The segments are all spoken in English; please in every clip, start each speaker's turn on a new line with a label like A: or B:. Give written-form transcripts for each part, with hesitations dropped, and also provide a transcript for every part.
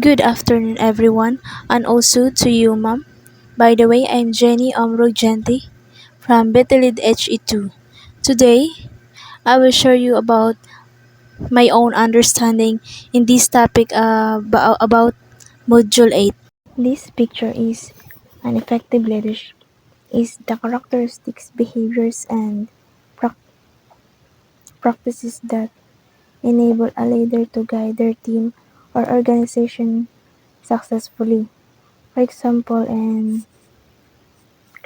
A: Good afternoon, everyone, and also to you, ma'am. By the way, I'm Jenny Omrogenti from Betelid HE2. Today, I will share you about my own understanding in this topic about Module 8. This picture is an effective leadership is the characteristics, behaviors, and prac- practices that enable a leader to guide their team or organization successfully. For example, in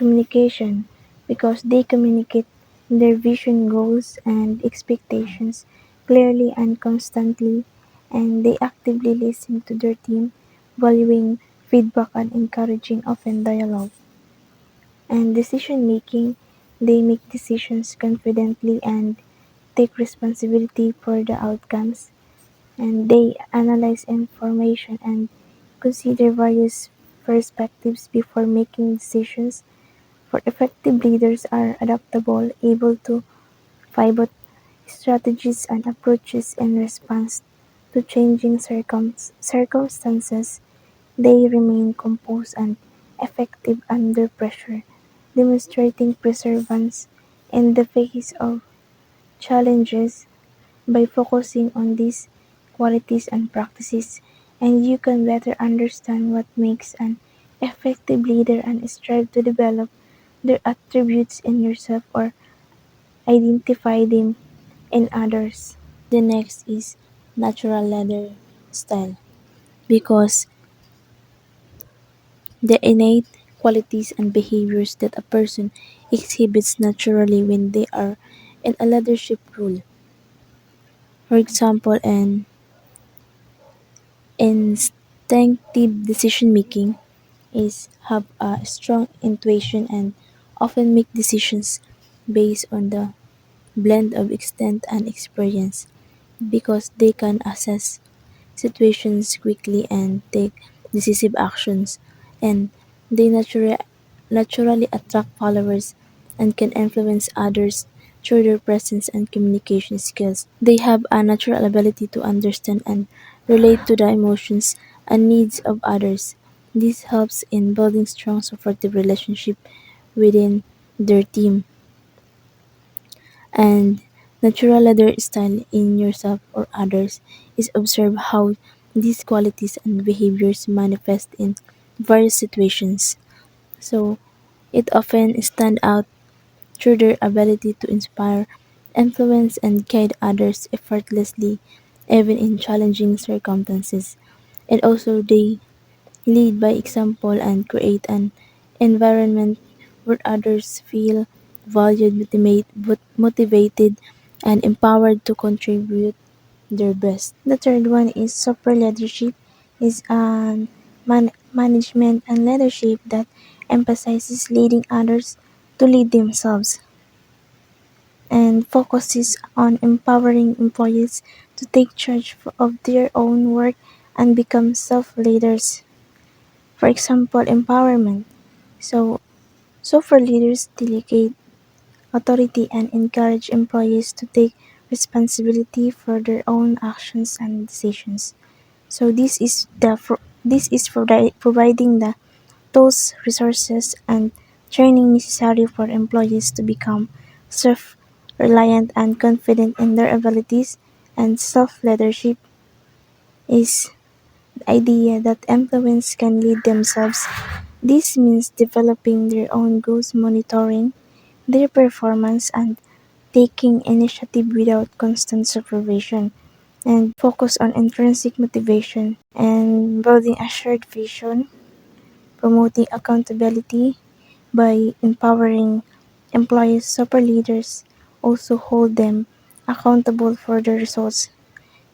A: communication, because they communicate their vision, goals, and expectations clearly and constantly, and they actively listen to their team, valuing feedback and encouraging open dialogue. And decision making, they make decisions confidently and take responsibility for the outcomes, and they analyze information and consider various perspectives before making decisions. For effective leaders are adaptable, able to pivot strategies and approaches in response to changing circumstances. They remain composed and effective under pressure, demonstrating perseverance in the face of challenges. By focusing on these qualities and practices, and you can better understand what makes an effective leader and strive to develop their attributes in yourself or identify them in others. The next is natural leader style, because the innate qualities and behaviors that a person exhibits naturally when they are in a leadership role. For example, an instinctive decision making is have a strong intuition and often make decisions based on the blend of instinct and experience, because they can assess situations quickly and take decisive actions, and they naturally attract followers and can influence others through their presence and communication skills. They have a natural ability to understand and relate to the emotions and needs of others. This helps in building strong supportive relationship within their team. And natural leader style in yourself or others is observe how these qualities and behaviors manifest in various situations. So it often stand out through their ability to inspire, influence, and guide others effortlessly, even in challenging circumstances. And also, they lead by example and create an environment where others feel valued, motivated, and empowered to contribute their best. The third one is super leadership, is management and leadership that emphasizes leading others to lead themselves and focuses on empowering employees to take charge of their own work and become self-leaders. For example, empowerment. So, for leaders delegate authority and encourage employees to take responsibility for their own actions and decisions. So this is providing the tools, resources, and training necessary for employees to become self-reliant and confident in their abilities. And self-leadership is the idea that employees can lead themselves. This means developing their own goals, monitoring their performance, and taking initiative without constant supervision, and focus on intrinsic motivation and building a shared vision, promoting accountability by empowering employees. Super leaders also hold them accountable for the results.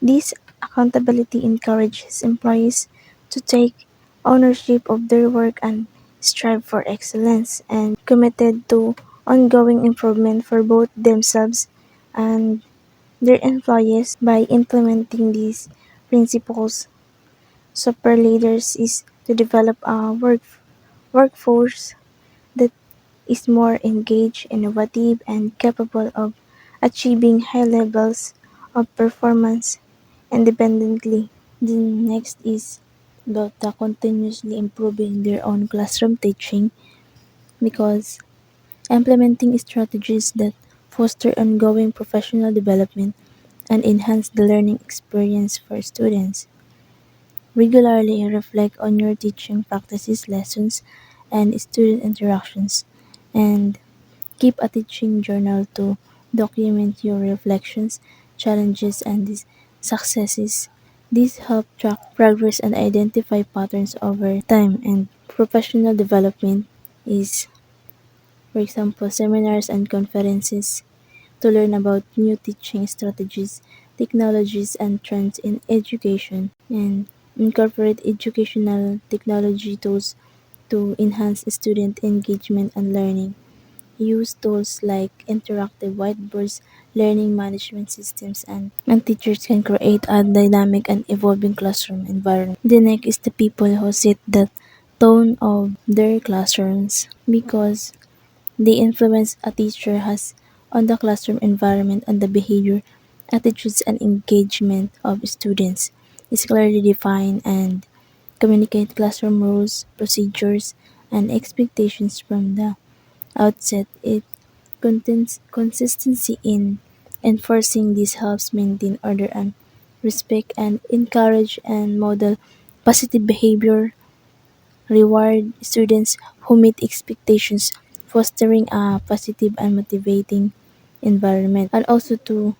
A: This accountability encourages employees to take ownership of their work and strive for excellence, and committed to ongoing improvement for both themselves and their employees. By implementing these principles, super leaders is to develop a workforce that is more engaged, innovative, and capable of achieving high levels of performance independently. The next is about the continuously improving their own classroom teaching because implementing strategies that foster ongoing professional development and enhance the learning experience for students. Regularly reflect on your teaching practices, lessons, and student interactions, and keep a teaching journal to document your reflections, challenges, and successes. These help track progress and identify patterns over time, and professional development is, for example, seminars and conferences to learn about new teaching strategies, technologies, and trends in education, and incorporate educational technology tools to enhance student engagement and learning. Use tools like interactive whiteboards, learning management systems, and teachers can create a dynamic and evolving classroom environment. The next is the people who set the tone of their classrooms because the influence a teacher has on the classroom environment and the behavior, attitudes, and engagement of students is clearly defined and communicate classroom rules, procedures, and expectations from the outset. It contains consistency in enforcing this helps maintain order and respect and encourage and model positive behavior, reward students who meet expectations, fostering a positive and motivating environment, and also to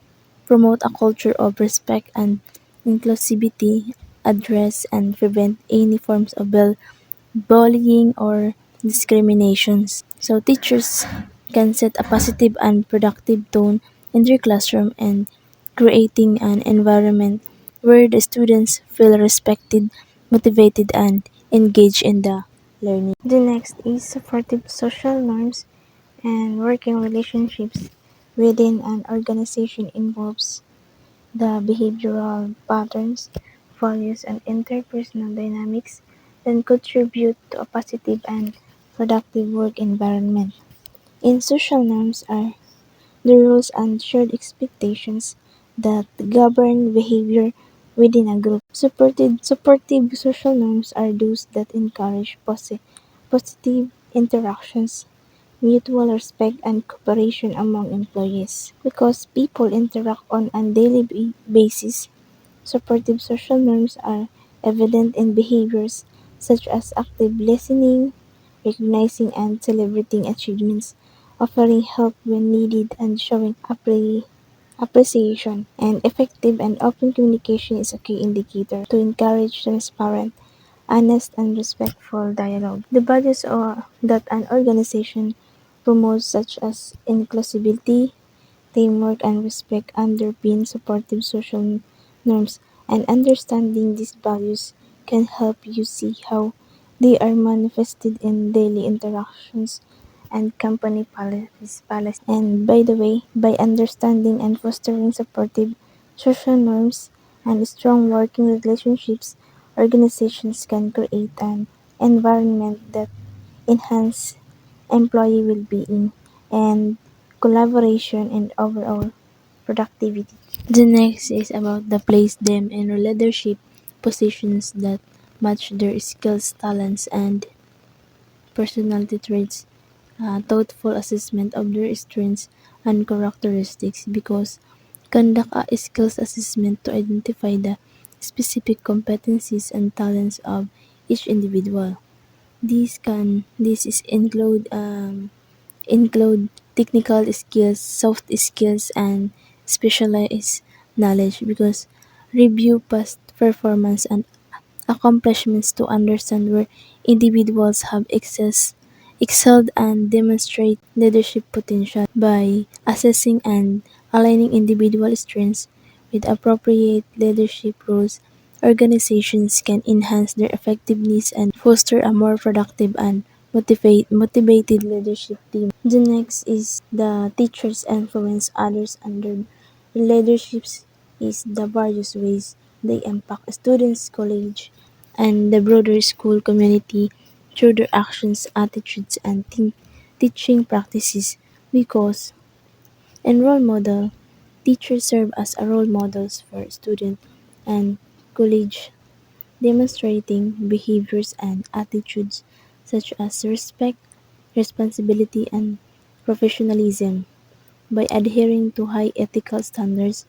A: promote a culture of respect and inclusivity, address and prevent any forms of bullying or discriminations. So teachers can set a positive and productive tone in their classroom and creating an environment where the students feel respected, motivated, and engaged in the learning. The next is supportive social norms and working relationships within an organization involves the behavioral patterns, values, and interpersonal dynamics that contribute to a positive and productive work environment. In social norms are the rules and shared expectations that govern behavior within a group. Supportive social norms are those that encourage positive interactions, mutual respect, and cooperation among employees. Because people interact on a daily basis, supportive social norms are evident in behaviors such as active listening, recognizing and celebrating achievements, offering help when needed, and showing appreciation. And effective and open communication is a key indicator to encourage transparent, honest, and respectful dialogue. The values that an organization promotes, such as inclusivity, teamwork, and respect, underpin supportive social norms, and understanding these values can help you see how they are manifested in daily interactions and company policies. And by the way, by understanding and fostering supportive social norms and strong working relationships, organizations can create an environment that enhance employee well-being and collaboration and overall productivity. The next is about the place them in leadership positions that match their skills, talents, and personality traits. Thoughtful assessment of their strengths and characteristics because conduct a skills assessment to identify the specific competencies and talents of each individual. This is include technical skills, soft skills, and specialized knowledge because review past performance and accomplishments to understand where individuals have excelled and demonstrate leadership potential by assessing and aligning individual strengths with appropriate leadership roles. Organizations can enhance their effectiveness and foster a more productive and motivated leadership team. The next is the teachers influence others under leaderships is the various ways they impact students, college, and the broader school community through their actions, attitudes, and teaching practices because in role model, teachers serve as a role models for student and college. demonstrating behaviors and attitudes such as respect, responsibility, and professionalism. By adhering to high ethical standards,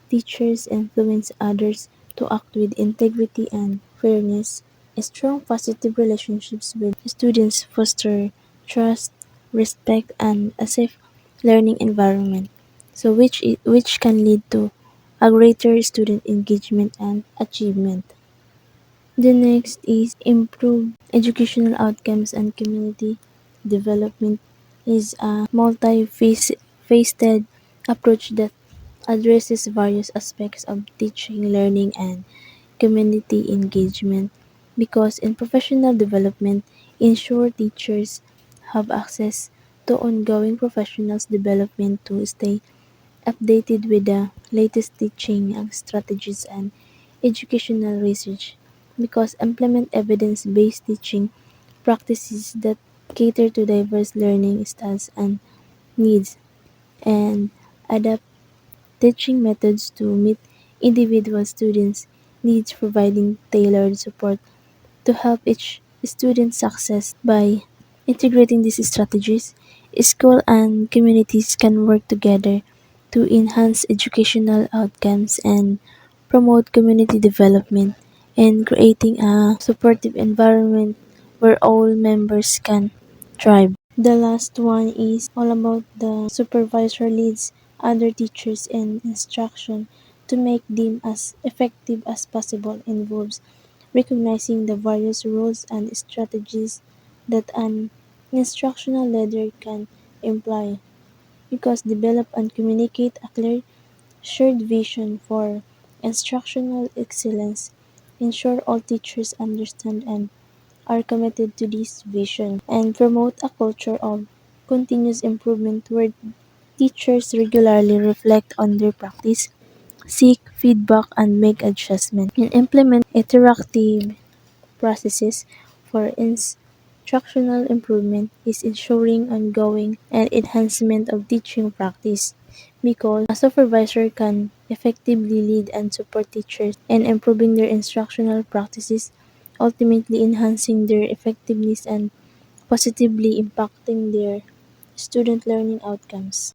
A: teachers influence others to act with integrity and fairness. Strong positive relationships with students foster trust, respect, and a safe learning environment, so which can lead to a greater student engagement and achievement. The next is improve educational outcomes and community development is a multi-faceted approach that addresses various aspects of teaching, learning, and community engagement because in professional development, ensure teachers have access to ongoing professionals development to stay updated with the latest teaching strategies and educational research because implement evidence-based teaching practices that cater to diverse learning styles and needs and adapt teaching methods to meet individual students' needs, providing tailored support to help each student success. By integrating these strategies, school and communities can work together to enhance educational outcomes and promote community development and creating a supportive environment where all members can thrive. The last one is all about the supervisor leads other teachers in instruction to make them as effective as possible involves recognizing the various roles and strategies that an instructional leader can employ because develop and communicate a clear shared vision for instructional excellence, ensure all teachers understand and are committed to this vision, and promote a culture of continuous improvement where teachers regularly reflect on their practice, seek feedback, and make adjustments, and implement interactive processes for instructional improvement is ensuring ongoing and enhancement of teaching practice because a supervisor can effectively lead and support teachers in improving their instructional practices, ultimately enhancing their effectiveness and positively impacting their student learning outcomes.